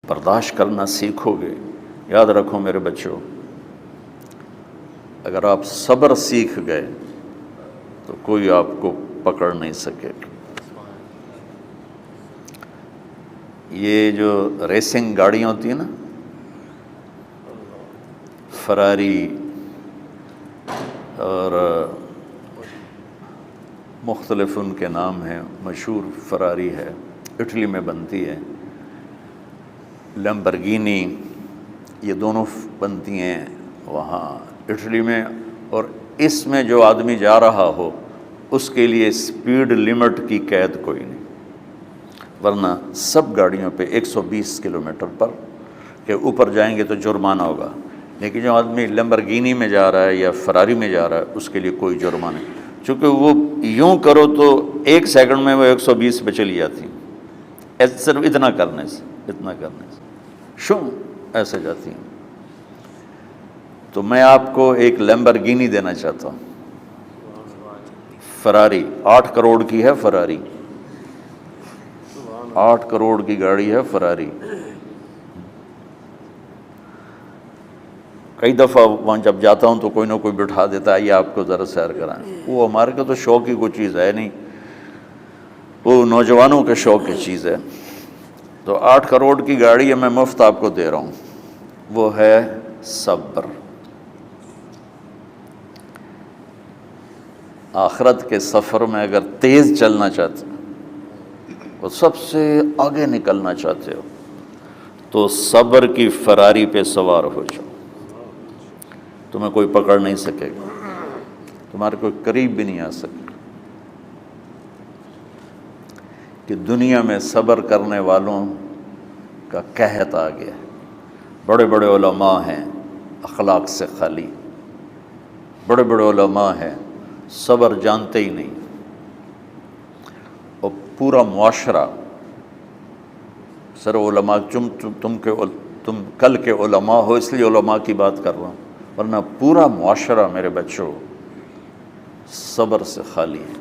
برداشت کرنا سیکھو گے. یاد رکھو میرے بچوں، اگر آپ صبر سیکھ گئے تو کوئی آپ کو پکڑ نہیں سکے گا. یہ جو ریسنگ گاڑیاں ہوتی ہیں نا، فراری اور مختلف ان کے نام ہیں، مشہور فراری ہے، اٹلی میں بنتی ہے. لیمبرگینی، یہ دونوں بنتی ہیں وہاں اٹلی میں. اور اس میں جو آدمی جا رہا ہو اس کے لیے سپیڈ لمٹ کی قید کوئی نہیں، ورنہ سب گاڑیوں پہ 120 کلومیٹر پر کے اوپر جائیں گے تو جرمانہ ہوگا. لیکن جو آدمی لیمبرگینی میں جا رہا ہے یا فراری میں جا رہا ہے اس کے لیے کوئی جرمانہ نہیں، چونکہ وہ یوں کرو تو 1 سیکنڈ میں وہ 120 پہ چلی جاتی ہیں، صرف اتنا کرنے سے شو ایسے جاتی ہیں. تو میں آپ کو ایک لیمبرگینی دینا چاہتا ہوں، فراری 8 کروڑ کی ہے. فراری 8 کروڑ کی گاڑی ہے فراری. کئی دفعہ وہاں جب جاتا ہوں تو کوئی نہ کوئی بٹھا دیتا ہے، یہ آپ کو ذرا سیر کرائیں. وہ ہمارے کو تو شوق کی کوئی چیز ہے نہیں، وہ نوجوانوں کے شوق کی چیز ہے. تو 8 کروڑ کی گاڑی ہے، میں مفت آپ کو دے رہا ہوں، وہ ہے صبر. آخرت کے سفر میں اگر تیز چلنا چاہتے ہو، سب سے آگے نکلنا چاہتے ہو، تو صبر کی فراری پہ سوار ہو جاؤ. تمہیں کوئی پکڑ نہیں سکے گا، تمہارے کوئی قریب بھی نہیں آ سکے. کہ دنیا میں صبر کرنے والوں کا قحط آ گیا. بڑے بڑے علماء ہیں اخلاق سے خالی، بڑے بڑے علماء ہیں صبر جانتے ہی نہیں. اور پورا معاشرہ سر علماء، تم کل کے علماء ہو اس لیے علماء کی بات کر رہا ہوں، ورنہ پورا معاشرہ میرے بچوں صبر سے خالی ہے.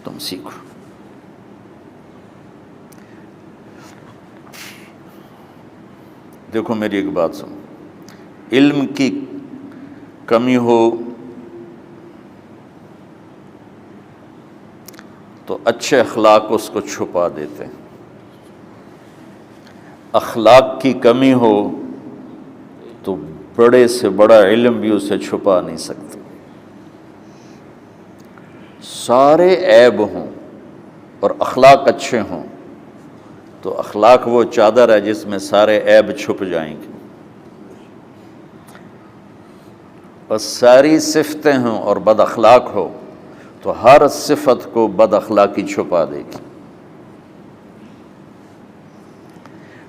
تم سیکھو. دیکھو میری ایک بات سنو، علم کی کمی ہو تو اچھے اخلاق اس کو چھپا دیتے ہیں، اخلاق کی کمی ہو تو بڑے سے بڑا علم بھی اسے چھپا نہیں سکتا. سارے عیب ہوں اور اخلاق اچھے ہوں تو اخلاق وہ چادر ہے جس میں سارے عیب چھپ جائیں گے. اور ساری صفتیں ہوں اور بد اخلاق ہو تو ہر صفت کو بد اخلاقی چھپا دے گی.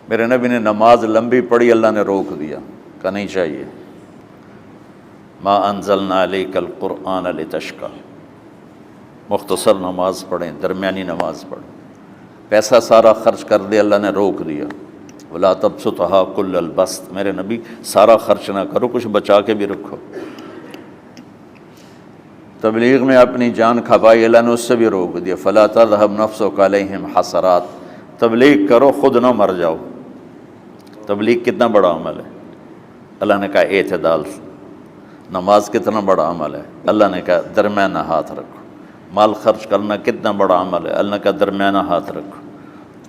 میرے نبی نے نماز لمبی پڑھی، اللہ نے روک دیا، کہا نہیں چاہیے. ما انزلنا علیک القرآن لتشقی، مختصر نماز پڑھیں، درمیانی نماز پڑھیں. پیسہ سارا خرچ کر دے، اللہ نے روک دیا. ولا تبسطها کل البسط، میرے نبی سارا خرچ نہ کرو، کچھ بچا کے بھی رکھو. تبلیغ میں اپنی جان کھپائی، اللہ نے اس سے بھی روک دیا. فلا تذهب نفسك علیہم حسرات، تبلیغ کرو خود نہ مر جاؤ. تبلیغ کتنا بڑا عمل ہے، اللہ نے کہا اعتدال. نماز کتنا بڑا عمل ہے، اللہ نے کہا درمیانہ ہاتھ رکھو. مال خرچ کرنا کتنا بڑا عمل ہے، اللہ نے کہا درمیانہ ہاتھ رکھو.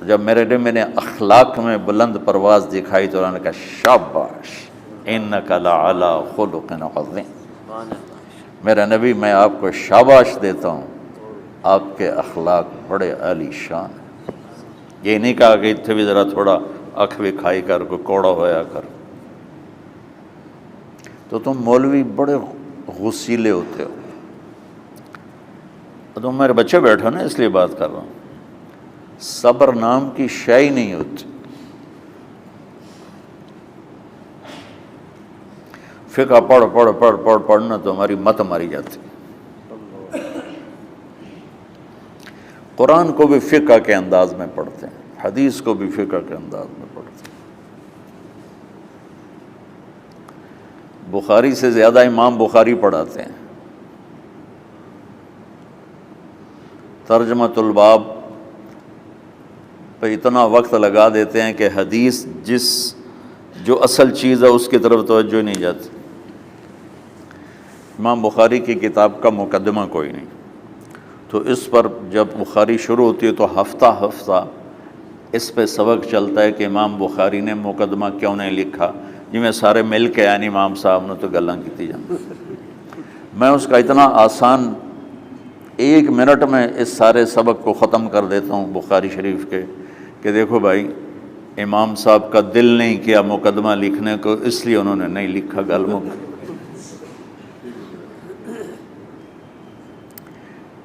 جب میرے نے میں نے اخلاق میں بلند پرواز دکھائی تو اللہ نے کہا شاباش انک لعلی خلق عظیم. میرا نبی میں آپ کو شاباش دیتا ہوں، آپ کے اخلاق بڑے عالی شان ہیں. یہ نہیں کہا کہ اتنے بھی ذرا تھوڑا اکھ بھی کھائی کر، کوئی کوڑا ہویا کر. تو تم مولوی بڑے غسیلے ہوتے ہو. تم میرے بچے بیٹھو نا، اس لیے بات کر رہا ہوں. صبر نام کی شے ہی نہیں ہوتی. فقہ پڑھنا تو ہماری مت ماری جاتی. قرآن کو بھی فقہ کے انداز میں پڑھتے ہیں، حدیث کو بھی فقہ کے انداز میں پڑھتے ہیں. بخاری سے زیادہ امام بخاری پڑھاتے ہیں. ترجمۃ الباب پہ اتنا وقت لگا دیتے ہیں کہ حدیث جو اصل چیز ہے اس کی طرف توجہ نہیں جاتی۔ امام بخاری کی کتاب کا مقدمہ کوئی نہیں، تو اس پر جب بخاری شروع ہوتی ہے تو ہفتہ ہفتہ اس پہ سبق چلتا ہے کہ امام بخاری نے مقدمہ کیوں نہیں لکھا، جی میں سارے مل کے یعنی امام صاحب نے تو گلاں کیتی جان۔ میں اس کا اتنا آسان 1 منٹ میں اس سارے سبق کو ختم کر دیتا ہوں بخاری شریف کے، کہ دیکھو بھائی امام صاحب کا دل نہیں کیا مقدمہ لکھنے کو، اس لیے انہوں نے نہیں لکھا، گل مک۔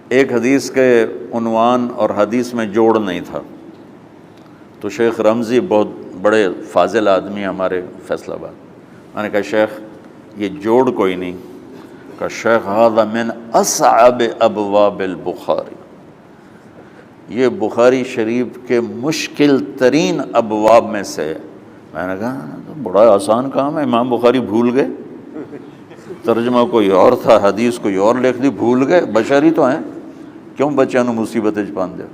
ایک حدیث کے عنوان اور حدیث میں جوڑ نہیں تھا، تو شیخ رمزی بہت بڑے فاضل آدمی ہمارے فیصل آباد، میں نے کہا شیخ یہ جوڑ کوئی نہیں، کہا شیخ ھذا من اصعب ابواب البخاری، یہ بخاری شریف کے مشکل ترین ابواب میں سے۔ میں نے کہا بڑا آسان کام ہے، امام بخاری بھول گئے، ترجمہ کوئی اور تھا، حدیث کوئی اور لکھ دی، بھول گئے، بشری تو ہیں، کیوں بچوں نو مصیبت وچ پان دے۔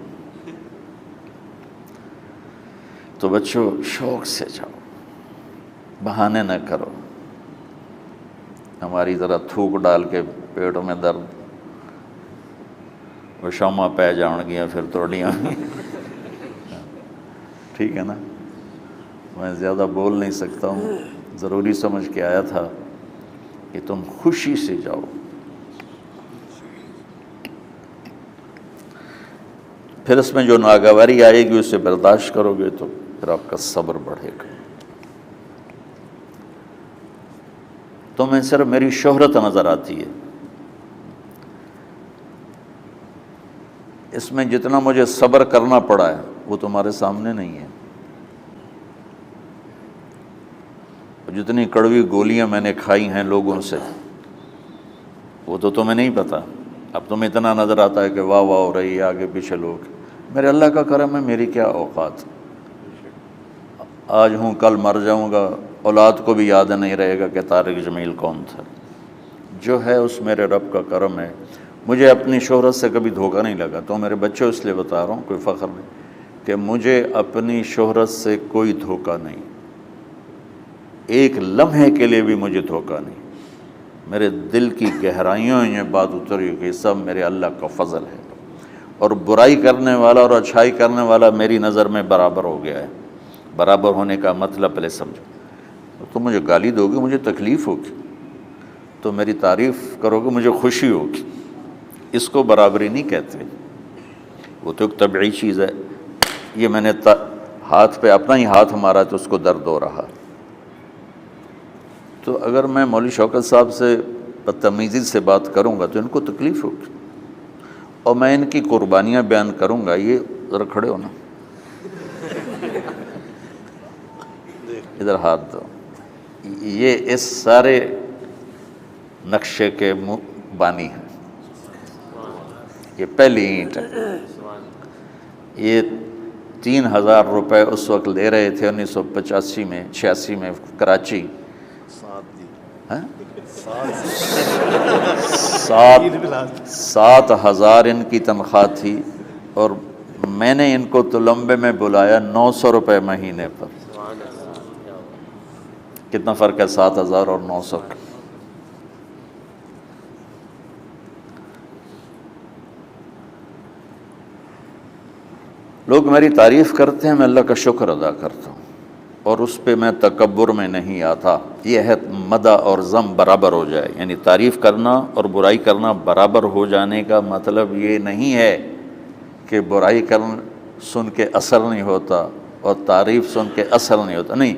تو بچوں شوق سے جاؤ، بہانے نہ کرو، ہماری طرح تھوک ڈال کے پیٹوں میں درد، وہ شامہ پہ جان گیا پھر توڑیاں۔ ٹھیک ہے نا، میں زیادہ بول نہیں سکتا ہوں، ضروری سمجھ کے آیا تھا کہ تم خوشی سے جاؤ۔ پھر اس میں جو ناگواری آئے گی اسے برداشت کرو گے تو پھر آپ کا صبر بڑھے گا۔ تمہیں صرف میری شہرت نظر آتی ہے، اس میں جتنا مجھے صبر کرنا پڑا ہے وہ تمہارے سامنے نہیں ہے، جتنی کڑوی گولیاں میں نے کھائی ہیں لوگوں سے وہ تو تمہیں نہیں پتہ۔ اب تمہیں اتنا نظر آتا ہے کہ واہ واہ ہو رہی ہے آگے پیچھے لوگ، میرے اللہ کا کرم ہے، میری کیا اوقات، آج ہوں کل مر جاؤں گا، اولاد کو بھی یاد نہیں رہے گا کہ طارق جمیل کون تھا۔ جو ہے اس میرے رب کا کرم ہے، مجھے اپنی شہرت سے کبھی دھوکہ نہیں لگا، تو میرے بچوں اس لیے بتا رہا ہوں، کوئی فخر نہیں، کہ مجھے اپنی شہرت سے کوئی دھوکہ نہیں، ایک لمحے کے لیے بھی مجھے دھوکہ نہیں، میرے دل کی گہرائیوں یہ بات اتری کہ سب میرے اللہ کا فضل ہے، اور برائی کرنے والا اور اچھائی کرنے والا میری نظر میں برابر ہو گیا ہے۔ برابر ہونے کا مطلب پہلے سمجھو، تم مجھے گالی دو گے مجھے تکلیف ہوگی، تو میری تعریف کرو گے مجھے خوشی ہوگی، اس کو برابری نہیں کہتے، وہ تو ایک طبعی چیز ہے۔ یہ میں نے ہاتھ پہ اپنا ہی ہاتھ مارا تو اس کو درد ہو رہا، تو اگر میں مولوی شوکت صاحب سے بدتمیزی سے بات کروں گا تو ان کو تکلیف ہوگی، اور میں ان کی قربانیاں بیان کروں گا۔ یہ ذرا کھڑے ہو نا، ادھر ہاتھ دو، یہ اس سارے نقشے کے بانی ہیں، یہ پہلی اینٹ ہے، یہ 3000 روپے اس وقت لے رہے تھے 1985 میں 86 میں کراچی، 7,000 ان کی تنخواہ تھی، اور میں نے ان کو تلمبے میں بلایا 900 روپے مہینے پر۔ کتنا فرق ہے 7,000 اور 900 کا؟ لوگ میری تعریف کرتے ہیں، میں اللہ کا شکر ادا کرتا ہوں، اور اس پہ میں تکبر میں نہیں آتا۔ یہ ہے مدح اور ذم برابر ہو جائے، یعنی تعریف کرنا اور برائی کرنا برابر ہو جانے کا مطلب یہ نہیں ہے کہ برائی سن کے اثر نہیں ہوتا اور تعریف سن کے اثر نہیں ہوتا، نہیں،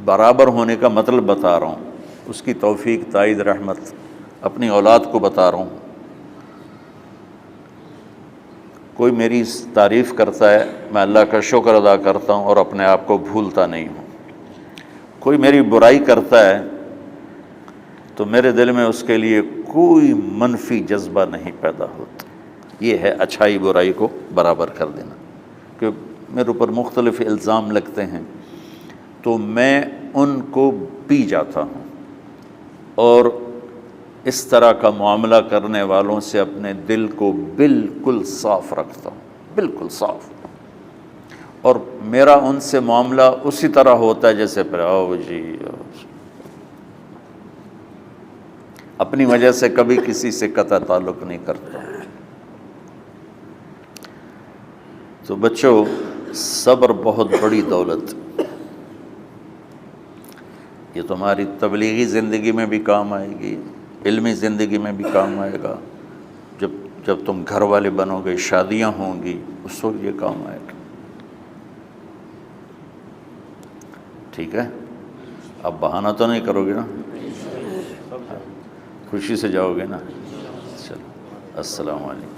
برابر ہونے کا مطلب بتا رہا ہوں، اس کی توفیق تائید رحمت اپنی اولاد کو بتا رہا ہوں۔ کوئی میری تعریف کرتا ہے میں اللہ کا شکر ادا کرتا ہوں اور اپنے آپ کو بھولتا نہیں ہوں، کوئی میری برائی کرتا ہے تو میرے دل میں اس کے لیے کوئی منفی جذبہ نہیں پیدا ہوتا۔ یہ ہے اچھائی برائی کو برابر کر دینا، کہ میرے اوپر مختلف الزام لگتے ہیں تو میں ان کو پی جاتا ہوں، اور اس طرح کا معاملہ کرنے والوں سے اپنے دل کو بالکل صاف رکھتا ہوں، بالکل صاف، اور میرا ان سے معاملہ اسی طرح ہوتا ہے جیسے پھر آؤ جی اپنی وجہ سے کبھی کسی سے قطع تعلق نہیں کرتا۔ تو بچوں، صبر بہت بڑی دولت، یہ تمہاری تبلیغی زندگی میں بھی کام آئے گی، علمی زندگی میں بھی کام آئے گا، جب تم گھر والے بنو گے، شادیاں ہوں گی، اس وقت یہ کام آئے گا۔ ٹھیک ہے، اب بہانہ تو نہیں کرو گے نا، خوشی سے جاؤ گے نا؟ چلو، السلام علیکم۔